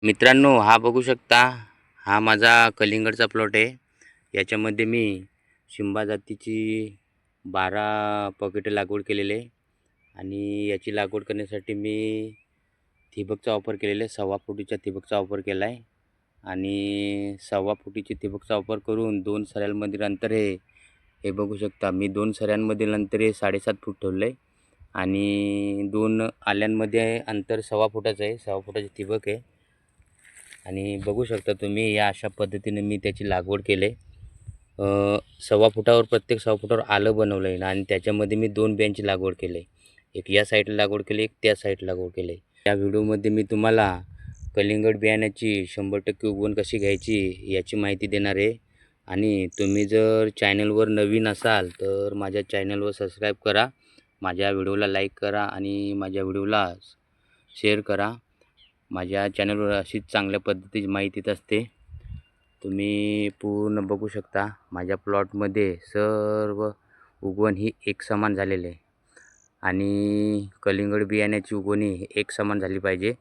मित्रांनो, हा बघू शकता, हा माझा कलिंगडचा प्लॉट आहे. याच्यामध्ये मी शिंबा जातीची 12 पॉकेटे लागवड केलेले आहे आणि याची लागवड करण्यासाठी मी ठिबकचा वापर केलेला आहे. 1.25 फुटीच्या ठिबकचा वापर केला आहे आणि 1.25 फुटीची ठिबकचा वापर करून 2 सऱ्यांमधील अंतर हे बघू शकता. मी 2 सऱ्यांमधील अंतर हे 7.5 फूट ठेवलं आहे आणि 2 आल्यांमध्ये अंतर 1.25 फुटाचं आहे. 1.25 फुटाची ठिबक आहे आणि बघू शकता तुम्ही, या अशा पद्धतीने मी त्याची लागवड केली. 1.25 फुटावर, प्रत्येक 1.25 फुटावर आलं बनवलं आहे आणि त्याच्यामध्ये मी 2 बियांची लागवड केली आहे. एक या साईडला लागवड केली, एक त्या साईडला लागवड केली आहे. या व्हिडिओमध्ये मी तुम्हाला कलिंगड बियाण्याची 100% उगवण कशी घ्यायची याची माहिती देणार आहे. आणि तुम्ही जर चॅनलवर नवीन असाल तर माझ्या चॅनलवर सबस्क्राईब करा, माझ्या व्हिडिओला लाईक करा आणि माझ्या व्हिडिओला शेअर करा. माझ्या चॅनलवर अशीच चांगल्या पद्धतीची माहिती येत असते. तुम्ही पूर्ण बघू शकता, माझ्या प्लॉटमध्ये सर्व उगवण ही एक समान झालेले आहे आणि कलिंगड बियाण्याची उगवणी एक समान झाली पाहिजे.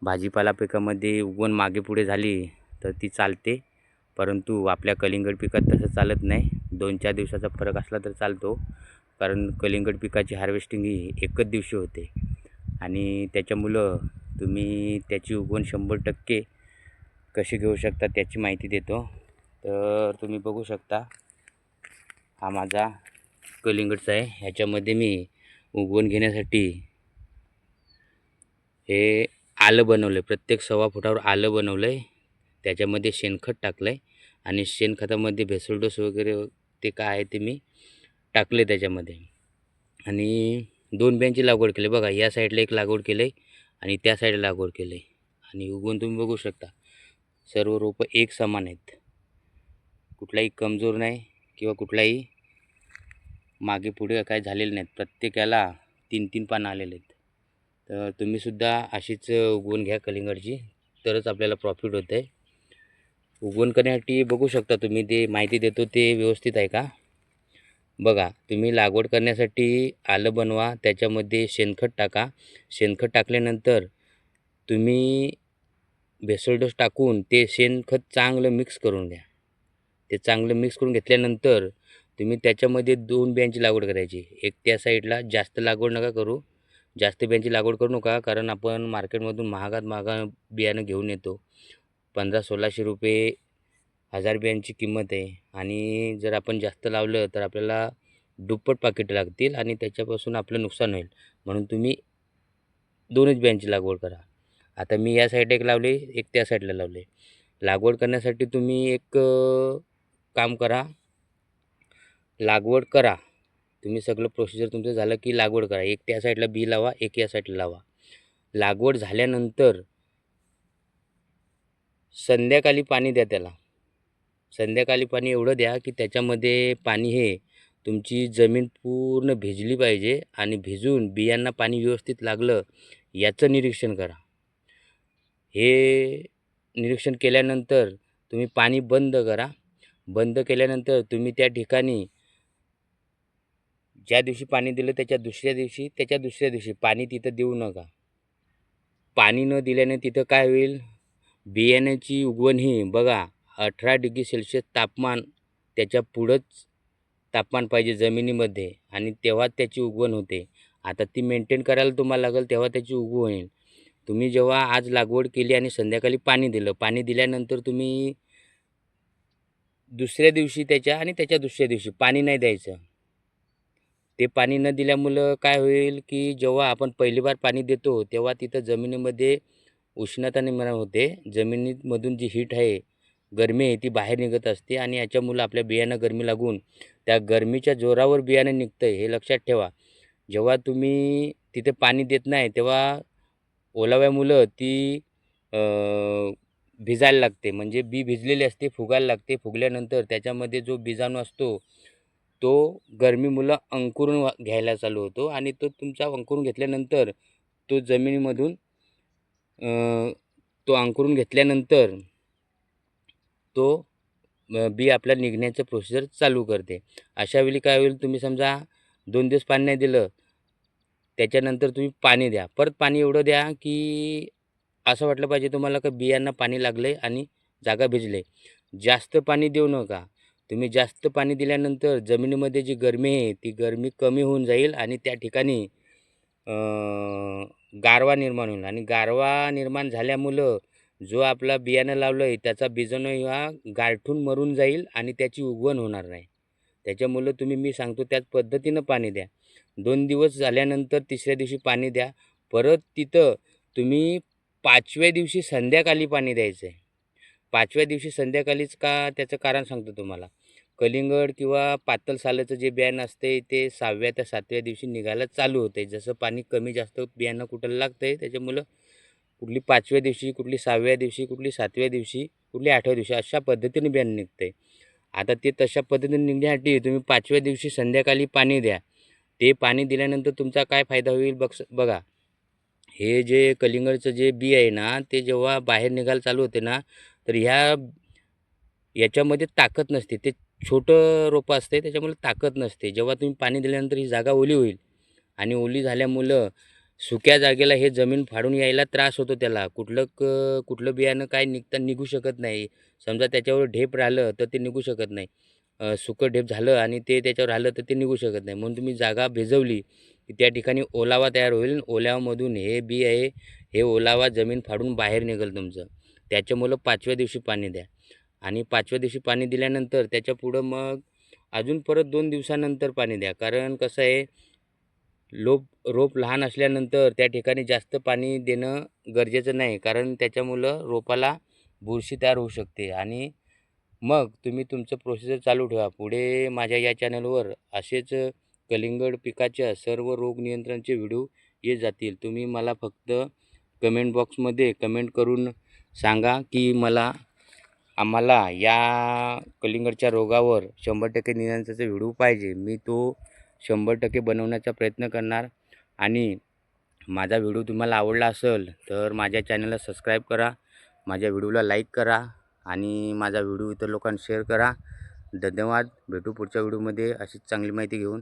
भाजीपाला पिकामध्ये उगवण मागे पुढे झाली तर ती चालते, परंतु आपल्या कलिंगड पिकात तसं चालत नाही. 2-4 दिवसाचा फरक असला तर चालतो, कारण कलिंगड पिकाची हार्वेस्टिंग ही एकच दिवशी होते आणि त्याच्यामुळं तुम्ही त्याची उगवण 100% कशी घेऊ शकता त्याची माहिती देतो. तर तुम्ही बघू शकता, हा माझा कलिंगडचा आहे. ह्याच्यामध्ये मी उगवण घेण्यासाठी हे आलं बनवलं आहे. प्रत्येक 1.25 फुटावर आलं बनवलं आहे. त्याच्यामध्ये शेणखत टाकलं आहे आणि शेणखतामध्ये भेसळ डोस वगैरे ते काय आहे ते मी टाकले त्याच्यामध्ये. आणि 2 बियांची लागवड केली. बघा, या साईडला एक लागवड केलं आहे आणि त्या साईडला लागवड केलं आहे आणि उगवण तुम्ही बघू शकता, सर्व रोपं एक समान आहेत. कुठलाही कमजोर नाही किंवा कुठलाही मागे पुढे काय झालेले नाहीत. प्रत्येकाला 3-3 पानं आलेले आहेत. तर तुम्हीसुद्धा अशीच उगवण घ्या कलिंगडची, तरच आपल्याला प्रॉफिट होतं आहे. उगवण करण्यासाठी बघू शकता तुम्ही, ते माहिती देतो ते व्यवस्थित आहे का. बघा, तुम्ही लागवड करण्यासाठी आलं बनवा, त्याच्यामध्ये शेणखत टाका. शेणखत टाकल्यानंतर तुम्ही भेसळ डोस टाकून ते शेणखत चांगलं मिक्स करून घ्या. ते चांगलं मिक्स करून घेतल्यानंतर तुम्ही त्याच्यामध्ये 2 बियांची लागवड करायची. एक त्या साईडला. जास्त लागवड नका करू, जास्त बियांची लागवड करू नका, कारण आपण मार्केटमधून महागात महाग बियाणं घेऊन येतो. 1500-1600 रुपये 1000 बियांची किंमत आहे आणि जर आपण जास्त लावलं तर आपल्याला दुप्पट पाकिटं लागतील आणि त्याच्यापासून आपलं नुकसान होईल. म्हणून तुम्ही 2च बियांची लागवड करा. आता मी या साईडला एक लावले, एक त्या साईडला लावले. लागवड करण्यासाठी तुम्ही एक काम करा, लागवड करा. तुम्ही सगळं प्रोसिजर तुमचं झालं की लागवड करा. एक त्या साईडला बी लावा, एक या साईडला लावा. लागवड झाल्यानंतर संध्याकाळी पाणी द्या त्याला. संध्याकाळी पाणी एवढं द्या की त्याच्यामध्ये पाणी हे तुमची जमीन पूर्ण भिजली पाहिजे आणि भिजून बियांना पाणी व्यवस्थित लागलं याचं निरीक्षण करा. हे निरीक्षण केल्यानंतर तुम्ही पाणी बंद करा. बंद केल्यानंतर तुम्ही त्या ठिकाणी ज्या दिवशी पाणी दिलं त्याच्या दुसऱ्या दिवशी पाणी तिथं देऊ नका. पाणी न दिल्याने तिथं काय होईल, बियाण्याची उगवण ही बघा 18 डिग्री सेल्सिअस तापमान, त्याच्या पुढंच तापमान पाहिजे जमिनीमध्ये आणि तेव्हा त्याची उगवण होते. आता ती मेंटेन करायला तुम्हाला लागेल, तेव्हा त्याची उगवण होईल. तुम्ही जेव्हा आज लागवड केली आणि संध्याकाळी पाणी दिलं, पाणी दिल्यानंतर तुम्ही दुसऱ्या दिवशी त्याच्या आणि त्याच्या दुसऱ्या दिवशी पाणी नाही द्यायचं. ते पाणी न दिल्यामुळं काय होईल की जेव्हा आपण पहिली बार पाणी देतो तेव्हा तिथं जमिनीमध्ये उष्णता निर्माण होते. जमिनीमधून जी हीट आहे, गरमी आहे, ती बाहेर निघत असते आणि याच्यामुळं आपल्या बियांना गरमी लागून त्या गरमीच्या जोरावर बियाणं निघतं आहे, हे लक्षात ठेवा. जेव्हा तुम्ही तिथे पाणी देत नाही तेव्हा ओलाव्यामुळं ती भिजायला लागते, म्हणजे बी भिजलेली असते, फुगायला लागते. फुगल्यानंतर त्याच्यामध्ये जो बीजाणू असतो तो गरमीमुळं अंकुरून घ्यायला चालू होतो आणि तो तुमचा अंकुरून घेतल्यानंतर तो जमिनीमधून तो अंकुरून घेतल्यानंतर तो बी आपल्याला निघण्याचं प्रोसिजर चालू करते. अशावेळी काय होईल, तुम्ही समजा 2 दिवस पाणी नाही दिलं, त्याच्यानंतर तुम्ही पाणी द्या. परत पाणी एवढं द्या की असं वाटलं पाहिजे तुम्हाला की बियांना पाणी लागलं आहे आणि जागा भिजले. जास्त पाणी देऊ नका. तुम्ही जास्त पाणी दिल्यानंतर जमिनीमध्ये जी गरमी आहे ती गरमी कमी होऊन जाईल आणि त्या ठिकाणी गारवा निर्माण होईल आणि गारवा निर्माण झाल्यामुळं जो आपला बियाणं लावलं आहे त्याचा बीजाणू हा गारठून मरून जाईल आणि त्याची उगवण होणार नाही. त्याच्यामुळं तुम्ही मी सांगतो त्याच पद्धतीनं पाणी द्या. 2 दिवस झाल्यानंतर तिसऱ्या दिवशी पाणी द्या. परत तिथं तुम्ही 5व्या दिवशी संध्याकाळी पाणी द्यायचं आहे. 5व्या दिवशी संध्याकाळीच का त्याचं कारण सांगतो तुम्हाला. कलिंगड किंवा पातळ सालाचं जे बियाणं असते ते 6व्या ते 7व्या दिवशी निघायला चालू होते. जसं पाणी कमी जास्त बियाणं कुठं लागतंय त्याच्यामुळं कुठली 5व्या दिवशी, कुठली 6व्या दिवशी, कुठली 7व्या दिवशी, कुठली 8व्या दिवशी अशा पद्धतीने बियाणं निघतंय. आता ते तशा पद्धतीने निघण्यासाठी तुम्ही 5व्या दिवशी संध्याकाळी पाणी द्या. ते पाणी दिल्यानंतर तुमचा काय फायदा होईल बघा. हे जे कलिंगडचं जे बी आहे ना, ते जेव्हा बाहेर निघायला चालू होते ना, तर याच्यामध्ये ताकद नसते. ते छोटं रोपं असते त्याच्यामुळे ताकद नसते. जेव्हा तुम्ही पाणी दिल्यानंतर ही जागा ओली होईल आणि ओली झाल्यामुळं सुक्या जागेला हे जमीन फाडून यायला त्रास होतो त्याला. कुठलं बियाणं काय निघू शकत नाही. समजा त्याच्यावर ढेप राहिलं तर ते निघू शकत नाही. सुकं ढेप झालं आणि ते त्याच्यावर राहिलं तर ते निघू शकत नाही. म्हणून तुम्ही जागा भिजवली की त्या ठिकाणी ओलावा तयार होईल. ओल्यावामधून हे बी आहे, हे ओलावा जमीन फाडून बाहेर निघेल तुमचं. त्याच्यामुळं 5व्या दिवशी पाणी द्या आणि 5व्या दिवशी पाणी दिल्यानंतर त्याच्यापुढं मग अजून परत 2 दिवसानंतर पाणी द्या. कारण कसं आहे रोप लहान असल्यानंतर त्या ठिकाणी जास्त पाणी देणं गरजेचं नाही. कारण त्याच्यामुळं रोपाला बुरशी तयार होऊ शकते आणि मग तुम्ही तुमचं प्रोसिजर चालू ठेवा. पुढे माझ्या या चॅनलवर असेच कलिंगड पिकाच्या सर्व रोग नियंत्रणाचे व्हिडिओ येत जातील. तुम्ही मला फक्त कमेंट बॉक्समध्ये कमेंट करून सांगा की आम्हाला या कलिंगडच्या रोगावर 100% नियंत्रणाचा व्हिडिओ पाहिजे. मी तो 100% बनवण्याचा प्रयत्न करणार आणि माझा व्हिडिओ तुम्हाला आवडला असेल तर माझ्या चॅनलला सबस्क्राईब करा, माझ्या व्हिडिओला लाईक करा आणि माझा व्हिडिओ इतर लोकांना शेअर करा. धन्यवाद. भेटू पुढच्या व्हिडिओमध्ये अशीच चांगली माहिती घेऊन.